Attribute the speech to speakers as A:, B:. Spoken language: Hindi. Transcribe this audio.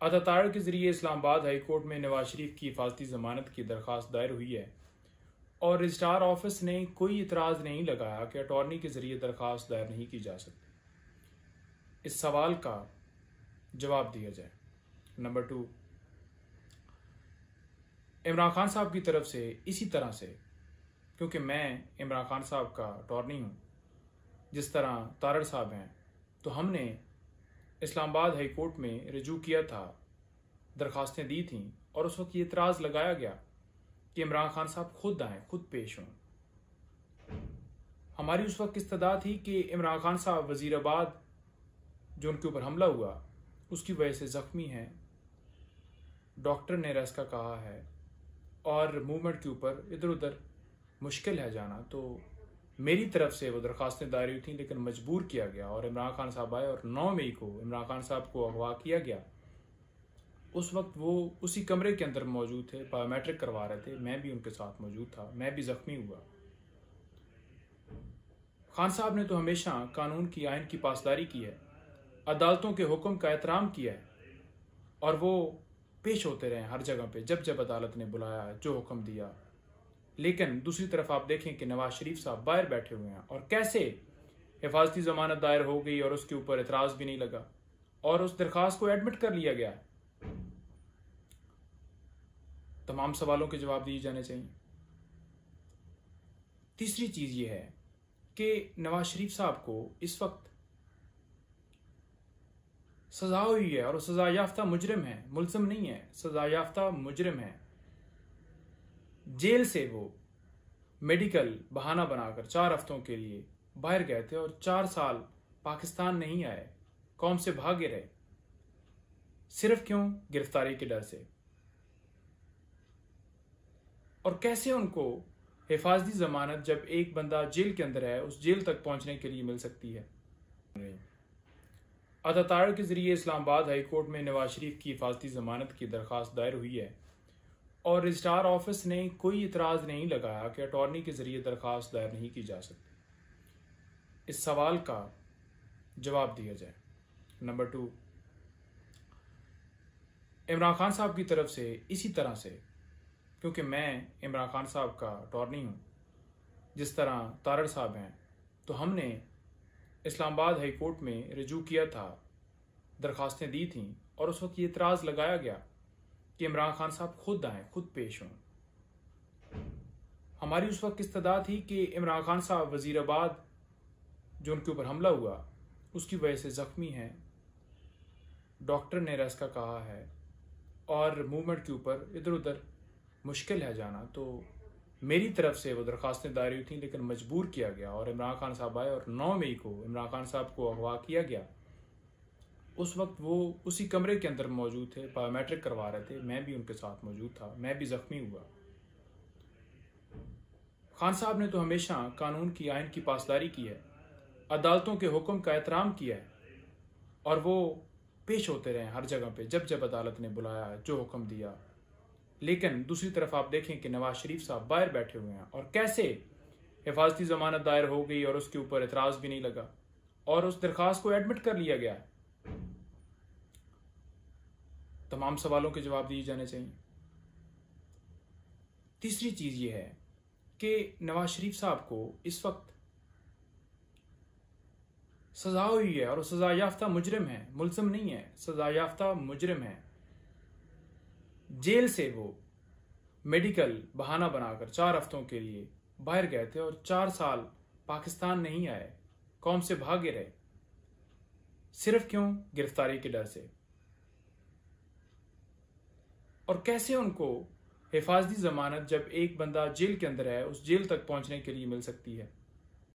A: अदाताड़ के जरिए इस्लामाबाद हाई कोर्ट में नवाज शरीफ की हिफाजती जमानत की दरख्वास्त दायर हुई है और रजिस्ट्रार ऑफिस ने कोई इतराज़ नहीं लगाया कि अटॉर्नी के जरिए दरख्वास्त दायर नहीं की जा सकती। इस सवाल का जवाब दिया जाए। नंबर 2, इमरान खान साहब की तरफ से इसी तरह से, क्योंकि मैं इमरान खान साहब का अटॉर्नी हूँ जिस तरह तारड़ साहब हैं, तो हमने इस्लामाबाद हाई कोर्ट में रजू किया था, दरख्वास्तें दी थीं और उस वक्त ये इतराज़ लगाया गया कि इमरान खान साहब खुद आएँ, खुद पेश हों। हमारी उस वक्त इस्तदा थी कि इमरान खान साहब वज़ीराबाद जो उनके ऊपर हमला हुआ उसकी वजह से ज़ख्मी हैं, डॉक्टर ने रेस्ट का कहा है और मूवमेंट के ऊपर इधर उधर मुश्किल है जाना, तो मेरी तरफ से वो दरख्वास्तें दायर हुई थी, लेकिन मजबूर किया गया और इमरान खान साहब आए और 9 मई को इमरान खान साहब को अगवा किया गया। उस वक्त वो उसी कमरे के अंदर मौजूद थे, बायोमेट्रिक करवा रहे थे, मैं भी उनके साथ मौजूद था, मैं भी ज़ख्मी हुआ। खान साहब ने तो हमेशा कानून की, आइन की पासदारी की है, अदालतों के हुक्म का एहतराम किया है और वो पेश होते रहे हर जगह पे जब जब अदालत ने बुलाया, जो हुक्म दिया। लेकिन दूसरी तरफ आप देखें कि नवाज शरीफ साहब बाहर बैठे हुए हैं और कैसे हिफाजती जमानत दायर हो गई और उसके ऊपर एतराज भी नहीं लगा और उस दरख्वास्त को एडमिट कर लिया गया। तमाम सवालों के जवाब दिए जाने चाहिए। तीसरी चीज ये है कि नवाज शरीफ साहब को इस वक्त सजा हुई है और वो सजा याफ्ता मुजरिम है, मुल्ज़िम नहीं है, सजा याफ्ता मुजरिम है। जेल से वो मेडिकल बहाना बनाकर 4 हफ्तों के लिए बाहर गए थे और 4 साल पाकिस्तान नहीं आए, कौम से भागे रहे। सिर्फ क्यों? गिरफ्तारी के डर से। और कैसे उनको हिफाजती जमानत जब एक बंदा जेल के अंदर है उस जेल तक पहुंचने के लिए मिल सकती है? अदाताड़ के जरिए इस्लामाबाद हाई कोर्ट में नवाज शरीफ की हिफाजती जमानत की दरख्वास्त दायर हुई है और रजिस्ट्रार ऑफिस ने कोई इतराज़ नहीं लगाया कि अटॉर्नी के जरिए दरख्वास्त दायर नहीं की जा सकती। इस सवाल का जवाब दिया जाए। नंबर 2, इमरान खान साहब की तरफ से इसी तरह से, क्योंकि मैं इमरान खान साहब का अटॉर्नी हूँ जिस तरह तारड़ साहब हैं, तो हमने इस्लामाबाद हाई कोर्ट में रजू किया था, दरख्वास्तें दी थीं और उस वक्त ये इतराज़ लगाया गया कि इमरान खान साहब खुद आएँ, खुद पेश हों। हमारी उस वक्त इस्तदा थी कि इमरान खान साहब वज़ीराबाद जो उनके ऊपर हमला हुआ उसकी वजह से ज़ख्मी हैं, डॉक्टर ने रेस्ट का कहा है और मूवमेंट के ऊपर इधर उधर मुश्किल है जाना, तो मेरी तरफ से वो दरख्वास्तें दायर हुई थी, लेकिन मजबूर किया गया और इमरान खान साहब आए और 9 मई को इमरान खान साहब को अगवा किया गया। उस वक्त वो उसी कमरे के अंदर मौजूद थे, बायोमेट्रिक करवा रहे थे, मैं भी उनके साथ मौजूद था, मैं भी ज़ख्मी हुआ। खान साहब ने तो हमेशा कानून की, आइन की पासदारी की है, अदालतों के हुक्म का एहतराम किया है और वो पेश होते रहे हर जगह पे जब जब अदालत ने बुलाया, जो हुक्म दिया। लेकिन दूसरी तरफ आप देखें कि नवाज शरीफ साहब बाहर बैठे हुए हैं और कैसे हिफाजती जमानत दायर हो गई और उसके ऊपर एतराज भी नहीं लगा और उस दरख्वास्त को एडमिट कर लिया गया। तमाम सवालों के जवाब दिए जाने चाहिए। तीसरी चीज ये है कि नवाज शरीफ साहब को इस वक्त सजा हुई है और वो सजा याफ्ता मुजरिम है, मुल्ज़िम नहीं है, सजा याफ्ता मुजरिम है। जेल से वो मेडिकल बहाना बनाकर 4 हफ्तों के लिए बाहर गए थे और 4 साल पाकिस्तान नहीं आए, कौम से भागे रहे। सिर्फ क्यों? गिरफ्तारी के डर से। और कैसे उनको हिफाजती जमानत जब एक बंदा जेल के अंदर है उस जेल तक पहुंचने के लिए मिल सकती है?